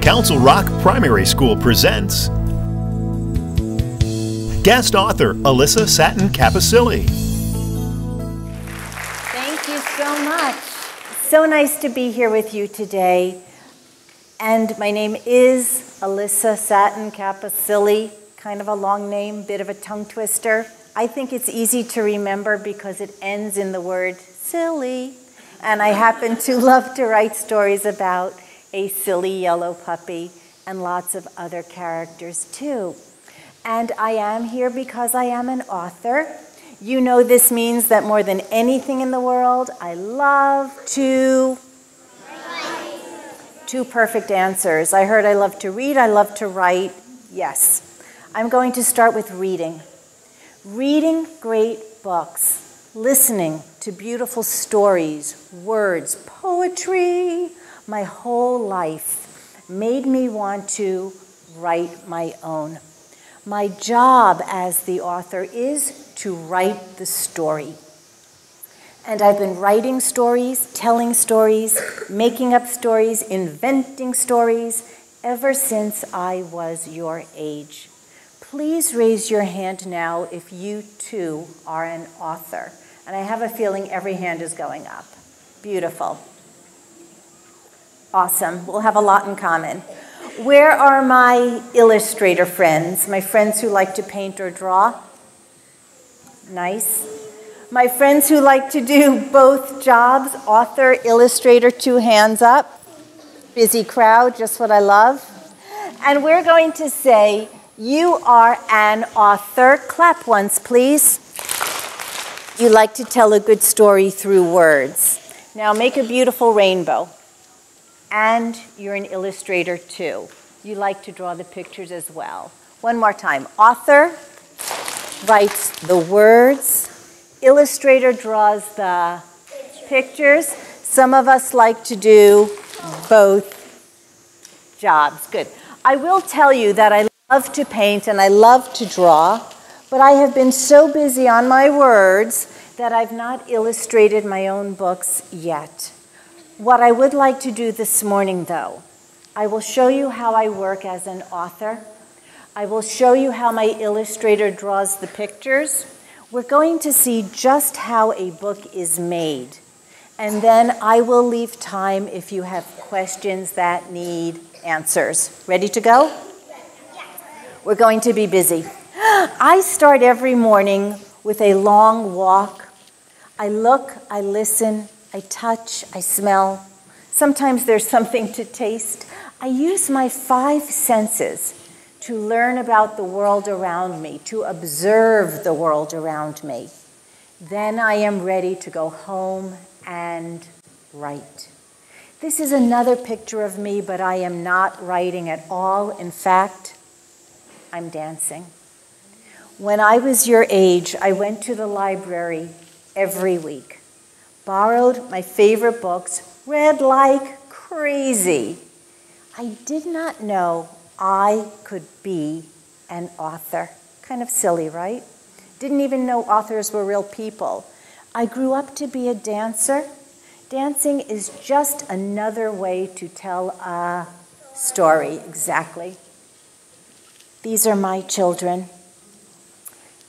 Council Rock Primary School presents guest author Alyssa Satin Capucilli. Thank you so much. So nice to be here with you today. And my name is Alyssa Satin Capucilli, kind of a long name, bit of a tongue twister. I think it's easy to remember because it ends in the word silly. And I happen to love to write stories about a silly yellow puppy and lots of other characters too. And I am here because I am an author. You know this means that more than anything in the world, I love to write. Two perfect answers. I heard I love to read, I love to write. Yes. I'm going to start with reading. Reading great books. Listening to beautiful stories, words, poetry, my whole life made me want to write my own. My job as the author is to write the story. And I've been writing stories, telling stories, making up stories, inventing stories ever since I was your age. Please raise your hand now if you too are an author. And I have a feeling every hand is going up. Beautiful. Awesome. We'll have a lot in common. Where are my illustrator friends? My friends who like to paint or draw? Nice. My friends who like to do both jobs, author, illustrator, two hands up. Busy crowd, just what I love. And we're going to say, you are an author. Clap once, please. You like to tell a good story through words. Now make a beautiful rainbow. And you're an illustrator too. You like to draw the pictures as well. One more time. Author writes the words. Illustrator draws the pictures. Some of us like to do both jobs. Good. I will tell you that I love to paint and I love to draw. But I have been so busy on my words that I've not illustrated my own books yet. What I would like to do this morning, though, I will show you how I work as an author. I will show you how my illustrator draws the pictures. We're going to see just how a book is made. And then I will leave time if you have questions that need answers. Ready to go? We're going to be busy. I start every morning with a long walk. I look, I listen, I touch, I smell. Sometimes there's something to taste. I use my 5 senses to learn about the world around me, to observe the world around me. Then I am ready to go home and write. This is another picture of me, but I am not writing at all. In fact, I'm dancing. When I was your age, I went to the library every week, borrowed my favorite books, read like crazy. I did not know I could be an author. Kind of silly, right? Didn't even know authors were real people. I grew up to be a dancer. Dancing is just another way to tell a story, exactly. These are my children.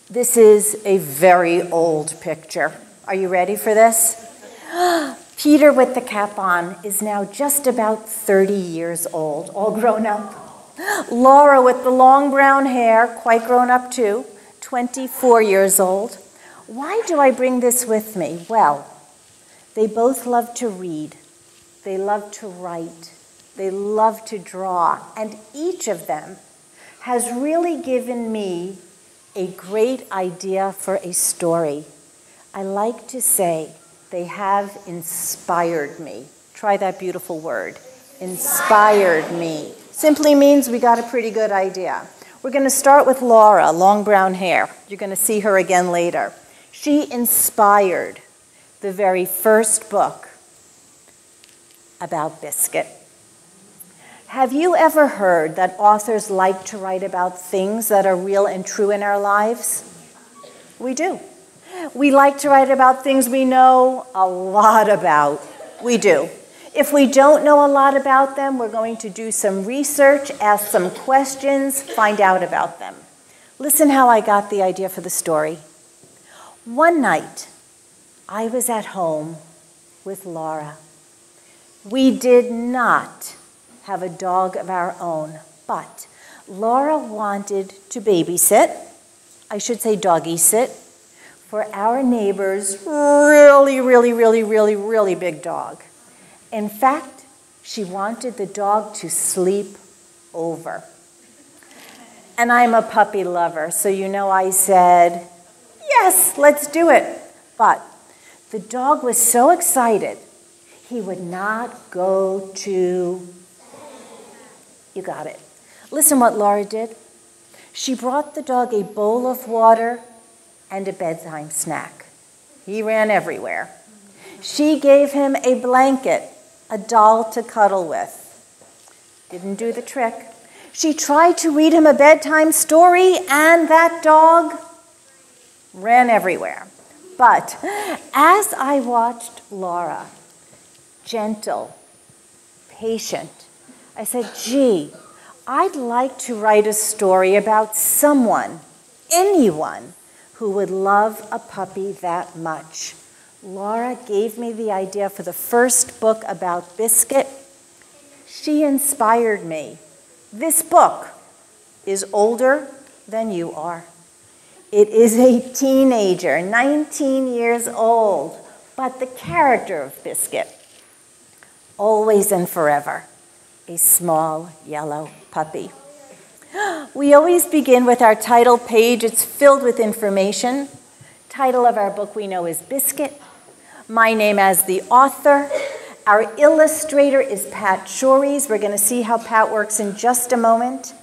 This is a very old picture. Are you ready for this? Peter with the cap on is now just about 30 years old, all grown up. Laura with the long brown hair, quite grown up too, 24 years old. Why do I bring this with me? Well, they both love to read. They love to write. They love to draw. And each of them has really given me a great idea for a story. I like to say they have inspired me. Try that beautiful word. Inspired me. Simply means we got a pretty good idea. We're going to start with Laura, long brown hair. You're going to see her again later. She inspired the very first book about Biscuit. Have you ever heard that authors like to write about things that are real and true in our lives? We do. We like to write about things we know a lot about. We do. If we don't know a lot about them, we're going to do some research, ask some questions, find out about them. Listen how I got the idea for the story. One night, I was at home with Laura. We did not have a dog of our own, but Laura wanted to babysit, I should say doggy sit, for our neighbor's really big dog. In fact, she wanted the dog to sleep over. And I'm a puppy lover, so you know I said, yes, let's do it. But the dog was so excited, he would not go to, you got it. Listen what Laura did. She brought the dog a bowl of water and a bedtime snack. He ran everywhere. She gave him a blanket, a doll to cuddle with. Didn't do the trick. She tried to read him a bedtime story, and that dog ran everywhere. But as I watched Laura, gentle, patient, I said, gee, I'd like to write a story about someone, anyone, who would love a puppy that much. Laura gave me the idea for the first book about Biscuit. She inspired me. This book is older than you are. It is a teenager, 19 years old, but the character of Biscuit, always and forever, a small yellow puppy. We always begin with our title page. It's filled with information. Title of our book we know is Biscuit. My name as the author. Our illustrator is Pat Shores. We're going to see how Pat works in just a moment.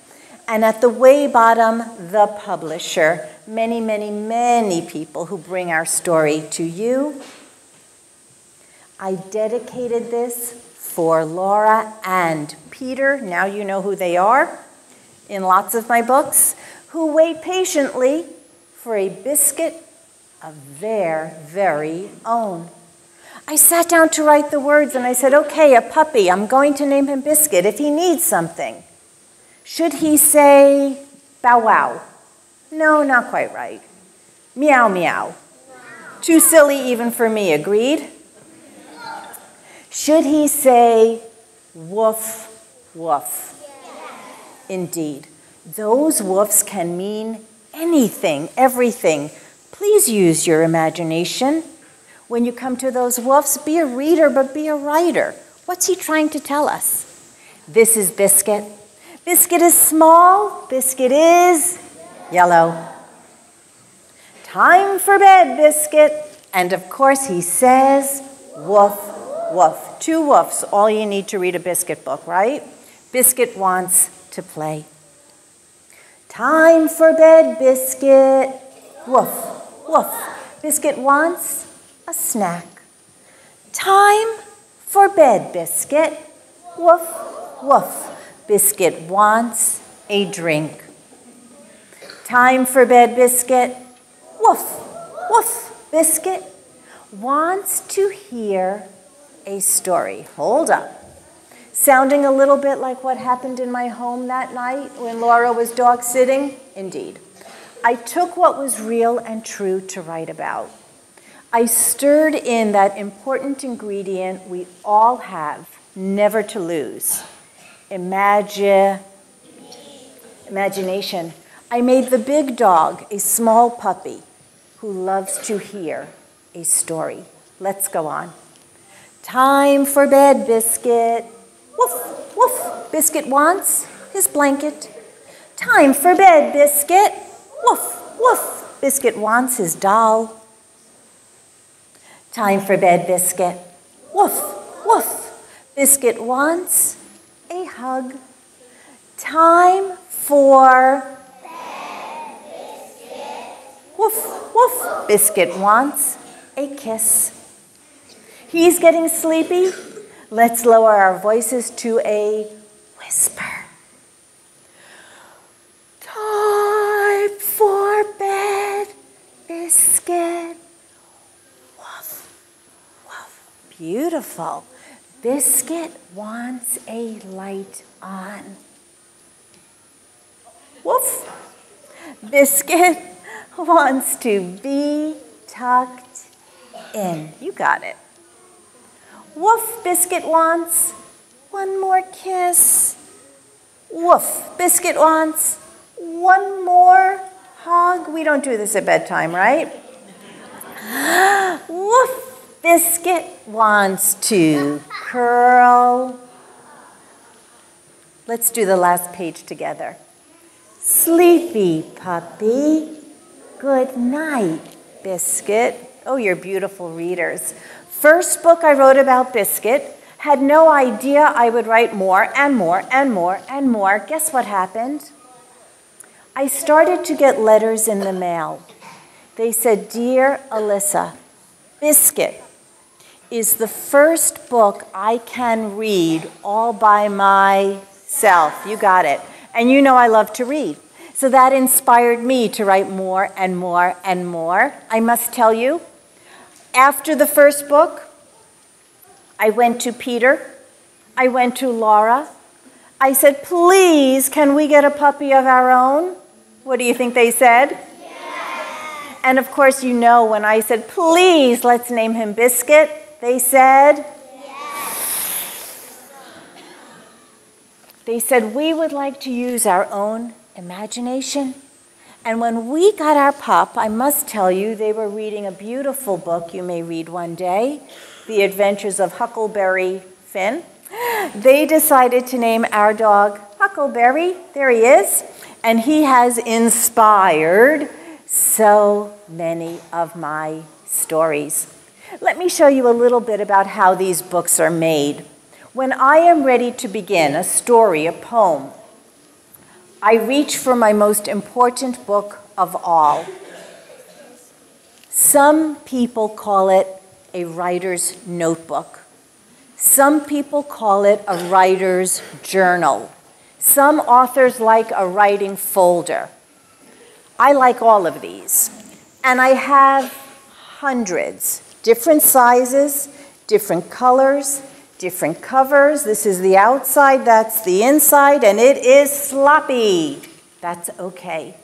And at the way bottom, the publisher. Many people who bring our story to you. I dedicated this for Laura and Peter. Now you know who they are in lots of my books, who wait patiently for a biscuit of their very own. I sat down to write the words and I said, okay, a puppy, I'm going to name him Biscuit. If he needs something, should he say bow wow? No, not quite right. Meow meow. Too silly even for me, agreed? Should he say woof woof? Indeed. Those woofs can mean anything, everything. Please use your imagination. When you come to those woofs, be a reader, but be a writer. What's he trying to tell us? This is Biscuit. Biscuit is small. Biscuit is yellow. Time for bed, Biscuit. And of course he says woof, woof. 2 woofs, all you need to read a Biscuit book, right? Biscuit wants to play. Time for bed, Biscuit. Woof, woof. Biscuit wants a snack. Time for bed, Biscuit. Woof, woof. Biscuit wants a drink. Time for bed, Biscuit. Woof, woof. Biscuit wants to hear a story. Hold up. Sounding a little bit like what happened in my home that night when Laura was dog sitting? Indeed. I took what was real and true to write about. I stirred in that important ingredient we all have, never to lose. Imagination. I made the big dog a small puppy who loves to hear a story. Let's go on. Time for bed, Biscuit. Woof, woof. Biscuit wants his blanket. Time for bed, Biscuit. Woof, woof. Biscuit wants his doll. Time for bed, Biscuit. Woof, woof. Biscuit wants a hug. Time for bed, Biscuit. Woof, woof. Biscuit wants a kiss. He's getting sleepy. Let's lower our voices to a whisper. Time for bed, Biscuit. Woof, woof. Beautiful. Biscuit wants a light on. Woof. Biscuit wants to be tucked in. You got it. Woof, Biscuit wants one more kiss. Woof, Biscuit wants one more hug. We don't do this at bedtime, right? Woof, Biscuit wants to curl. Let's do the last page together. Sleepy puppy, good night, Biscuit. Oh, you're beautiful readers. First book I wrote about Biscuit, had no idea I would write more and more and more and more. Guess what happened? I started to get letters in the mail. They said, "Dear Alyssa, Biscuit is the first book I can read all by myself." You got it. And you know I love to read. So that inspired me to write more and more and more. I must tell you, after the first book, I went to Peter, I went to Laura. I said, "Please, can we get a puppy of our own?" What do you think they said? Yes. And of course, you know when I said, "Please, let's name him Biscuit," they said, yes. They said, "We would like to use our own imagination." And when we got our pup, I must tell you, they were reading a beautiful book you may read one day, The Adventures of Huckleberry Finn. They decided to name our dog Huckleberry. There he is. And he has inspired so many of my stories. Let me show you a little bit about how these books are made. When I am ready to begin a story, a poem, I reach for my most important book of all. Some people call it a writer's notebook. Some people call it a writer's journal. Some authors like a writing folder. I like all of these. And I have hundreds, different sizes, different colors, different covers. This is the outside, that's the inside, and it is sloppy. That's okay.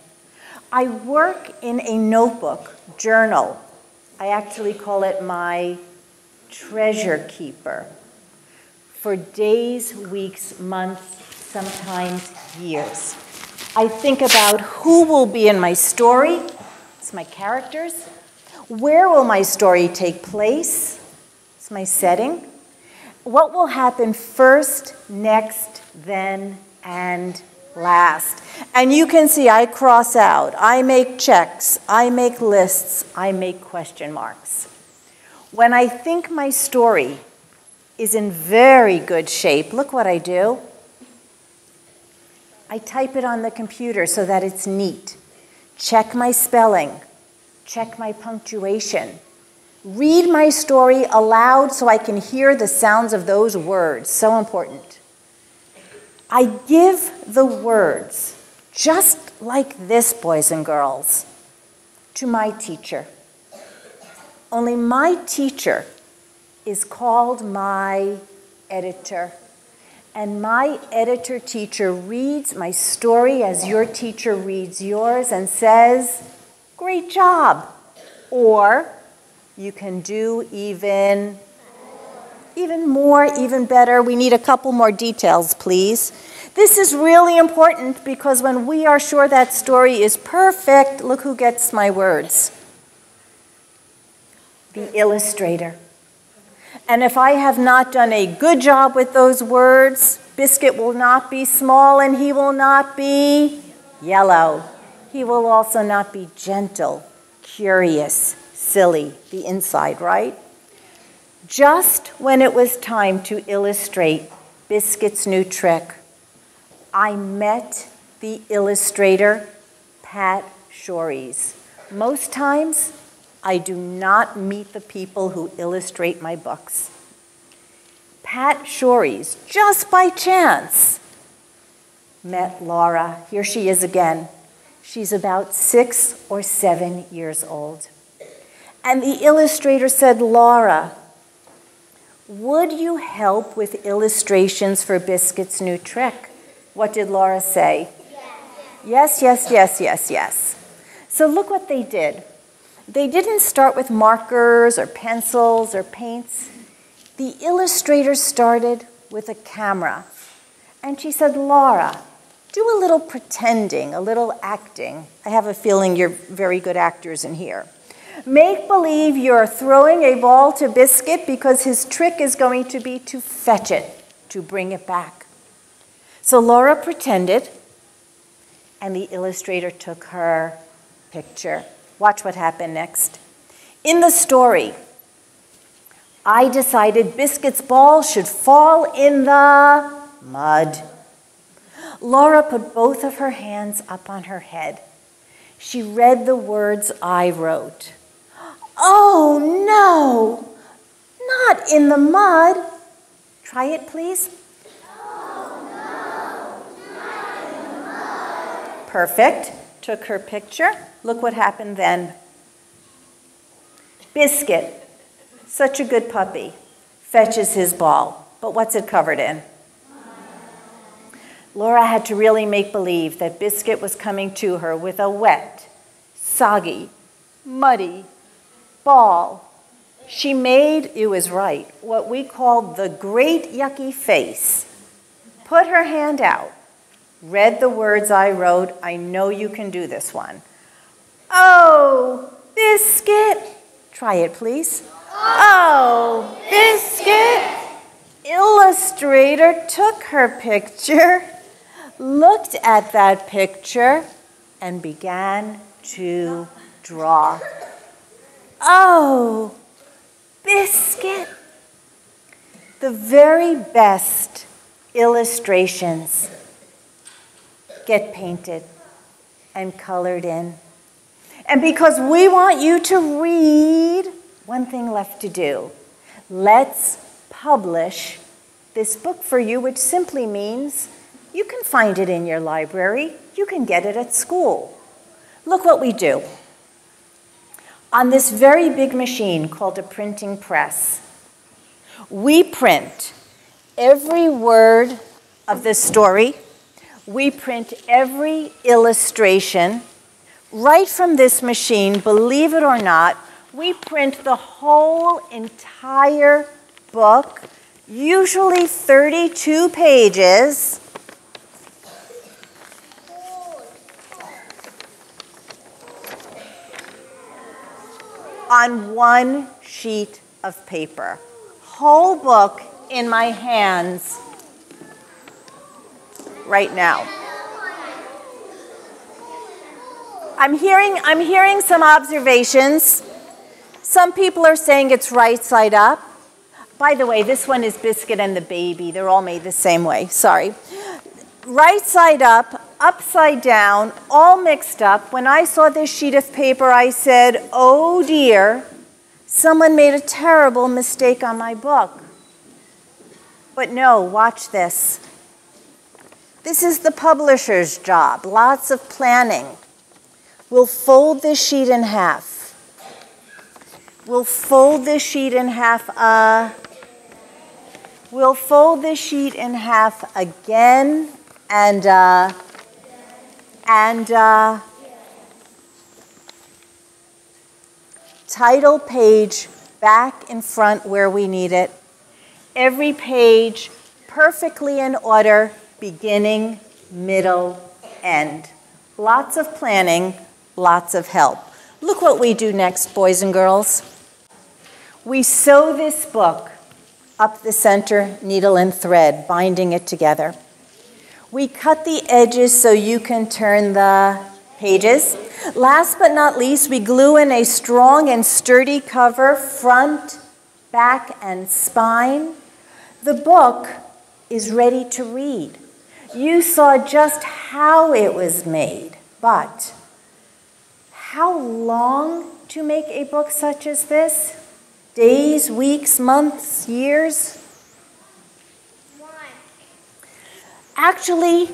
I work in a notebook, journal. I actually call it my treasure keeper. For days, weeks, months, sometimes years. I think about who will be in my story. It's my characters. Where will my story take place? It's my setting. What will happen first, next, then, and last? And you can see I cross out, I make checks, I make lists, I make question marks. When I think my story is in very good shape, look what I do. I type it on the computer so that it's neat. Check my spelling, check my punctuation. Read my story aloud so I can hear the sounds of those words. So important. I give the words, just like this, boys and girls, to my teacher. Only my teacher is called my editor. And my editor-teacher reads my story as your teacher reads yours and says, "Great job." Or, "You can do even more, even better. We need a couple more details, please." This is really important because when we are sure that story is perfect, look who gets my words. The illustrator. And if I have not done a good job with those words, Biscuit will not be small and he will not be yellow. He will also not be gentle, curious, silly, the inside, right? Just when it was time to illustrate Biscuit's new trick, I met the illustrator, Pat Shores. Most times, I do not meet the people who illustrate my books. Pat Shores, just by chance, met Laura. Here she is again. She's about 6 or 7 years old. And the illustrator said, "Laura, would you help with illustrations for Biscuit's new trick? What did Laura say? Yes, yes, yes, yes, yes. So look what they did. They didn't start with markers or pencils or paints. The illustrator started with a camera. And she said, Laura, do a little pretending, a little acting. I have a feeling you're very good actors in here. Make believe you're throwing a ball to Biscuit because his trick is going to be to fetch it, to bring it back. So Laura pretended, and the illustrator took her picture. Watch what happened next. In the story, I decided Biscuit's ball should fall in the mud. Laura put both of her hands up on her head. She read the words I wrote. Oh, no, not in the mud. Try it, please. Oh, no, not in the mud. Perfect. Took her picture. Look what happened then. Biscuit, such a good puppy, fetches his ball. But what's it covered in? Laura had to really make believe that Biscuit was coming to her with a wet, soggy, muddy ball. She made, it was right, what we called the great yucky face. Put her hand out, read the words I wrote. I know you can do this one. Oh, Biscuit. Try it, please. Oh, Biscuit. Illustrator took her picture, looked at that picture, and began to draw. Oh, Biscuit. The very best illustrations get painted and colored in. And because we want you to read, one thing left to do. Let's publish this book for you, which simply means you can find it in your library. You can get it at school. Look what we do. On this very big machine called a printing press, we print every word of this story. We print every illustration right from this machine. Believe it or not, we print the whole entire book, usually 32 pages. On one sheet of paper. Whole book in my hands right now. I'm hearing some observations. Some people are saying it's right side up. By the way, this one is Biscuit and the baby. They're all made the same way. Sorry. Right side up, upside down, all mixed up. When I saw this sheet of paper, I said, oh dear, someone made a terrible mistake on my book. But no, watch this. This is the publisher's job, lots of planning. We'll fold this sheet in half. We'll fold this sheet in half. We'll fold this sheet in half again. And title page back in front where we need it. Every page perfectly in order, beginning, middle, end. Lots of planning, lots of help. Look what we do next, boys and girls. We sew this book up the center, needle and thread, binding it together. We cut the edges so you can turn the pages. Last but not least, we glue in a strong and sturdy cover, front, back, and spine. The book is ready to read. You saw just how it was made, but how long to make a book such as this? Days, weeks, months, years? Actually,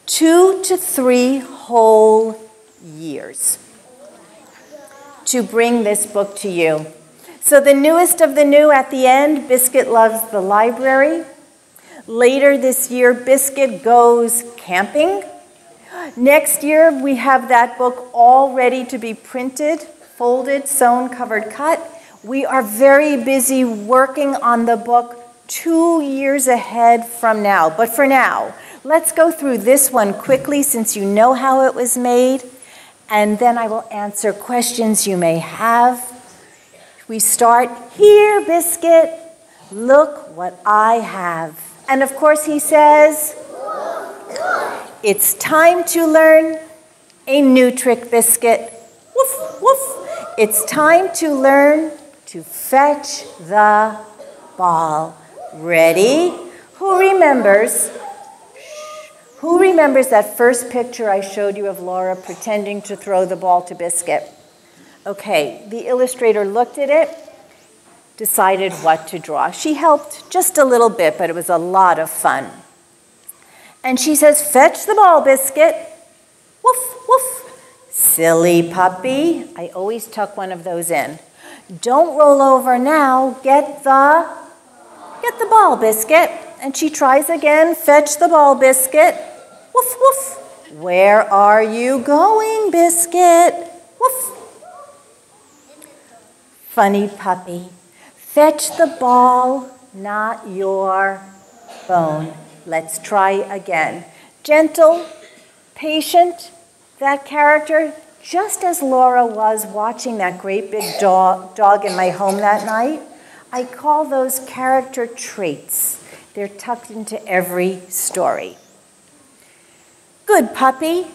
2 to 3 whole years to bring this book to you. So the newest of the new at the end, Biscuit loves the library. Later this year, Biscuit goes camping. Next year, we have that book all ready to be printed, folded, sewn, covered, cut. We are very busy working on the book 2 years ahead from now. But for now, let's go through this one quickly since you know how it was made, and then I will answer questions you may have. We start, here, Biscuit, look what I have. And of course he says, it's time to learn a new trick, Biscuit. Woof, woof. It's time to learn to fetch the ball. Ready? Who remembers that first picture I showed you of Laura pretending to throw the ball to Biscuit? Okay, the illustrator looked at it, decided what to draw. She helped just a little bit, but it was a lot of fun. And she says, fetch the ball, Biscuit. Woof, woof. Silly puppy. I always tuck one of those in. Don't roll over now. Get the ball, Biscuit. And she tries again. Fetch the ball, Biscuit. Woof, woof. Where are you going, Biscuit? Woof. Funny puppy. Fetch the ball, not your bone. Let's try again. Gentle, patient, that character, just as Laura was watching that great big dog in my home that night. I call those character traits. They're tucked into every story. Good puppy,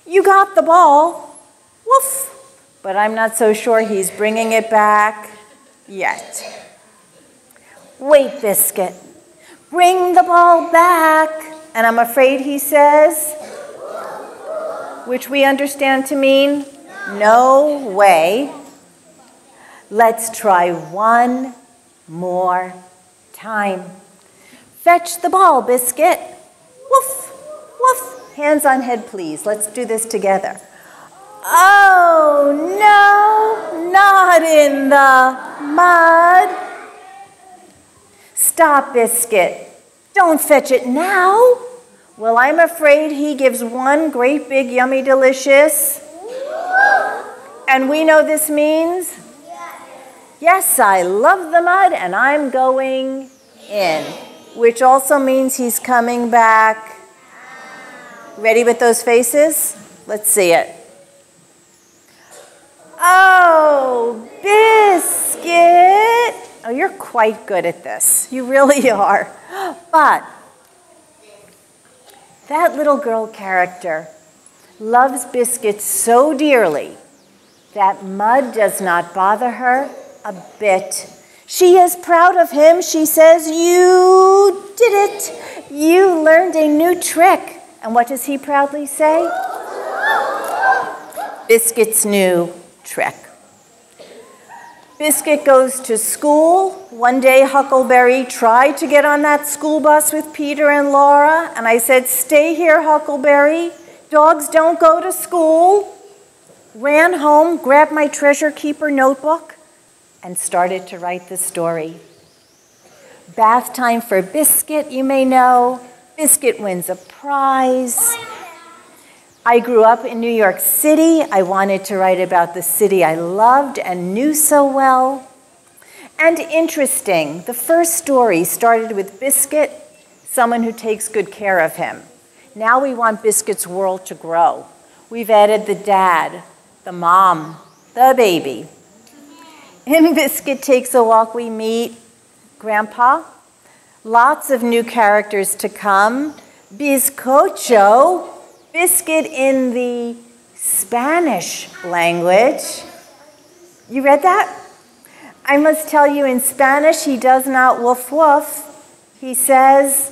you got the ball. Woof. But I'm not so sure he's bringing it back yet. Wait, Biscuit. Bring the ball back. And I'm afraid he says, which we understand to mean, no way. Let's try one more time. Fetch the ball, Biscuit. Woof, woof. Hands on head, please. Let's do this together. Oh, no, not in the mud. Stop, Biscuit. Don't fetch it now. Well, I'm afraid he gives one great big yummy delicious. And we know this means? Yes, I love the mud and I'm going in. Which also means he's coming back. Ready with those faces? Let's see it. Oh, Biscuit. Oh, you're quite good at this. You really are. But that little girl character loves Biscuit so dearly that mud does not bother her a bit. She is proud of him. She says, you did it. You learned a new trick. And what does he proudly say? Biscuit's new trick. Biscuit goes to school. One day Huckleberry tried to get on that school bus with Peter and Laura, and I said, stay here, Huckleberry. Dogs don't go to school. Ran home, grabbed my treasure keeper notebook, and started to write the story. Bath time for Biscuit, you may know. Biscuit wins a prize. I grew up in New York City. I wanted to write about the city I loved and knew so well. And interesting, the first story started with Biscuit, someone who takes good care of him. Now we want Biscuit's world to grow. We've added the dad, the mom, the baby. In Biscuit Takes a Walk, we meet Grandpa. Lots of new characters to come. Bizcocho. Biscuit in the Spanish language. You read that? I must tell you, in Spanish, he does not woof woof. He says,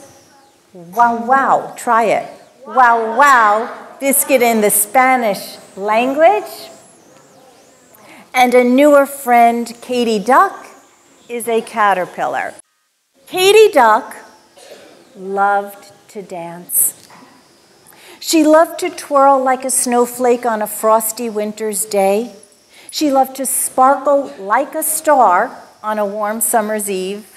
wow, wow. Try it. Wow, wow. Biscuit in the Spanish language. And a newer friend, Katie Duck, is a caterpillar. Katie Duck loved to dance. She loved to twirl like a snowflake on a frosty winter's day. She loved to sparkle like a star on a warm summer's eve.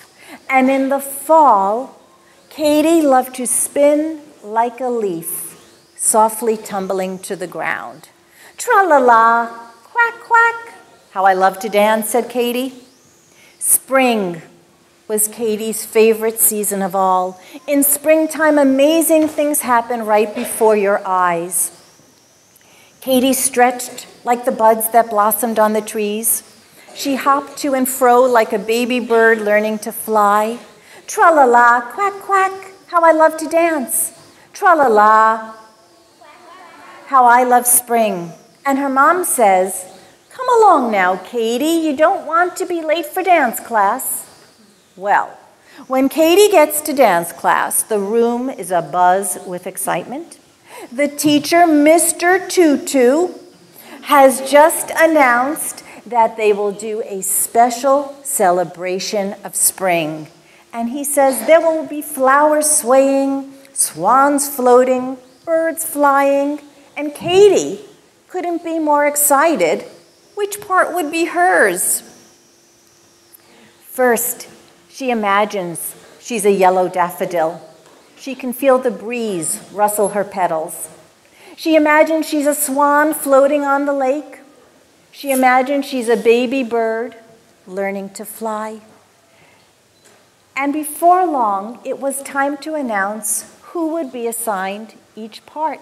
And in the fall, Katie loved to spin like a leaf, softly tumbling to the ground. Tra-la-la, quack, quack. How I love to dance, said Katie. Spring was Katie's favorite season of all. In springtime, amazing things happen right before your eyes. Katie stretched like the buds that blossomed on the trees. She hopped to and fro like a baby bird learning to fly. Tra-la-la, quack, quack, how I love to dance. Tra-la-la, how I love spring. And her mom says, come along now, Katie, you don't want to be late for dance class. Well, when Katie gets to dance class, the room is abuzz with excitement. The teacher, Mr. Tutu, has just announced that they will do a special celebration of spring. And he says there will be flowers swaying, swans floating, birds flying, and Katie couldn't be more excited. Which part would be hers? First, she imagines she's a yellow daffodil. She can feel the breeze rustle her petals. She imagines she's a swan floating on the lake. She imagines she's a baby bird learning to fly. And before long, it was time to announce who would be assigned each part.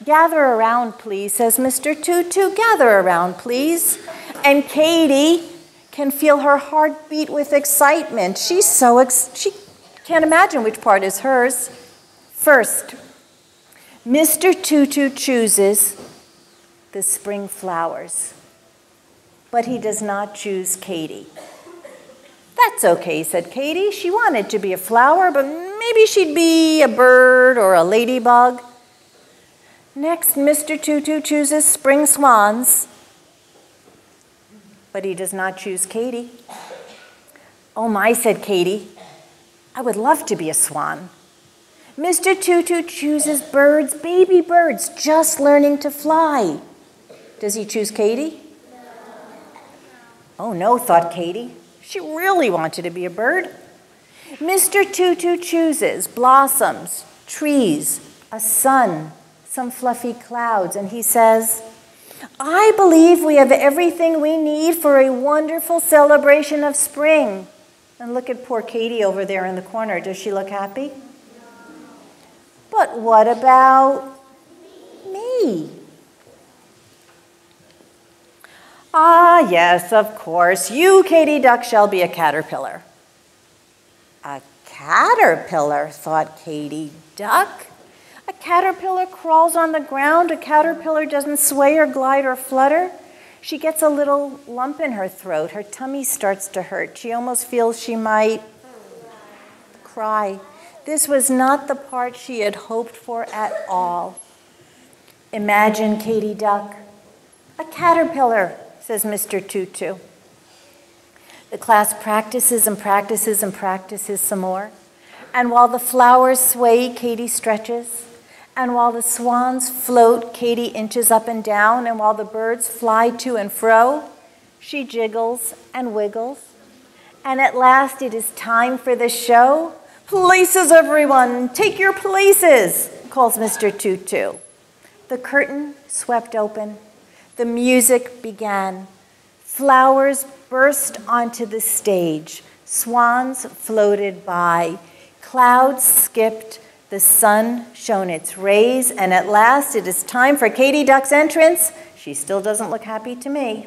Gather around, please, says Mr. Tutu. Gather around, please. And Katie can feel her heart beat with excitement. She can't imagine which part is hers. First, Mr. Tutu chooses the spring flowers, but he does not choose Katie. That's okay, said Katie. She wanted to be a flower, but maybe she'd be a bird or a ladybug. Next, Mr. Tutu chooses spring swans, but he does not choose Katie. Oh my, said Katie. I would love to be a swan. Mr. Tutu chooses birds, baby birds, just learning to fly. Does he choose Katie? Oh no, thought Katie. She really wanted to be a bird. Mr. Tutu chooses blossoms, trees, a sun, some fluffy clouds, and he says, I believe we have everything we need for a wonderful celebration of spring. And look at poor Katie over there in the corner. Does she look happy? But what about me? Ah, yes, of course. You, Katie Duck, shall be a caterpillar. A caterpillar, thought Katie Duck. A caterpillar crawls on the ground. A caterpillar doesn't sway or glide or flutter. She gets a little lump in her throat. Her tummy starts to hurt. She almost feels she might cry. This was not the part she had hoped for at all. Imagine Katie Duck. A caterpillar, says Mr. Tutu. The class practices and practices and practices some more. And while the flowers sway, Katie stretches. And while the swans float, Katie inches up and down. And while the birds fly to and fro, she jiggles and wiggles. And at last it is time for the show. Places, everyone, take your places, calls Mr. Tutu. The curtain swept open. The music began. Flowers burst onto the stage. Swans floated by. Clouds skipped. The sun shone its rays. And at last it is time for Katie Duck's entrance. She still doesn't look happy to me.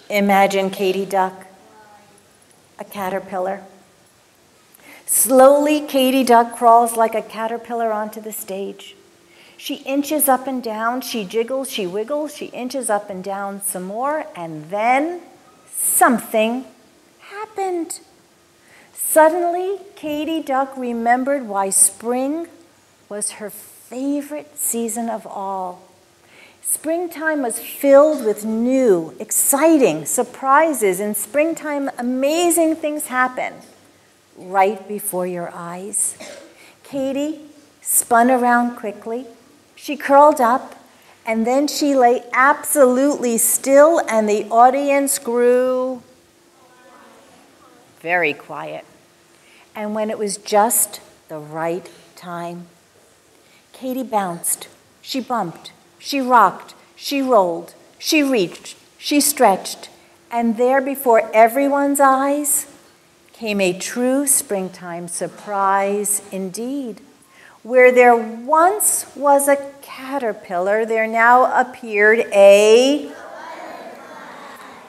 Imagine Katie Duck, a caterpillar. Slowly, Katie Duck crawls like a caterpillar onto the stage. She inches up and down, she jiggles, she wiggles, she inches up and down some more, and then something happened. Suddenly, Katie Duck remembered why spring was her favorite season of all. Springtime was filled with new, exciting surprises. In springtime, amazing things happen right before your eyes. Katie spun around quickly. She curled up, and then she lay absolutely still, and the audience grew very quiet. And when it was just the right time, Katie bounced, she bumped, she rocked, she rolled, she reached, she stretched, and there before everyone's eyes came a true springtime surprise indeed. Where there once was a caterpillar, there now appeared a...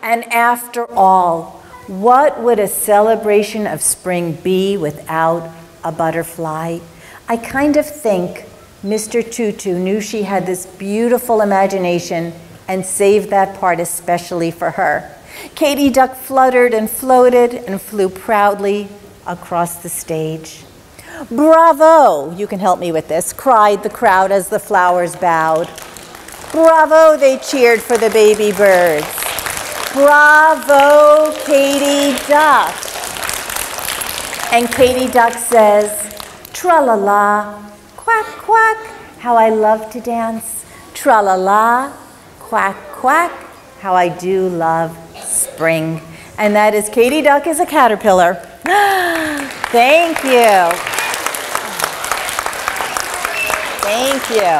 And after all, what would a celebration of spring be without a butterfly? I kind of think Mr. Tutu knew she had this beautiful imagination and saved that part especially for her. Katie Duck fluttered and floated and flew proudly across the stage. "Bravo!" You can help me with this, cried the crowd as the flowers bowed. "Bravo!" they cheered for the baby birds. "Bravo, Katie Duck!" And Katie Duck says, "Tra-la-la, quack, quack, how I love to dance. Tra-la-la, quack, quack, how I do love spring." And that is Katie Duck as a caterpillar. Thank you. Thank you.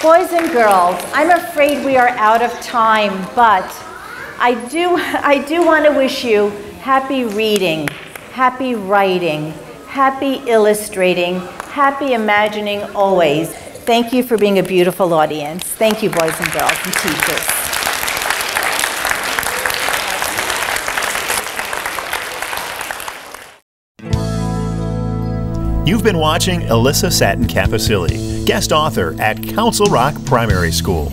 Boys and girls, I'm afraid we are out of time, but I do want to wish you happy reading, happy writing, happy illustrating, happy imagining always. Thank you for being a beautiful audience. Thank you, boys and girls and teachers. You've been watching Alyssa Satin Capucilli, guest author at Council Rock Primary School.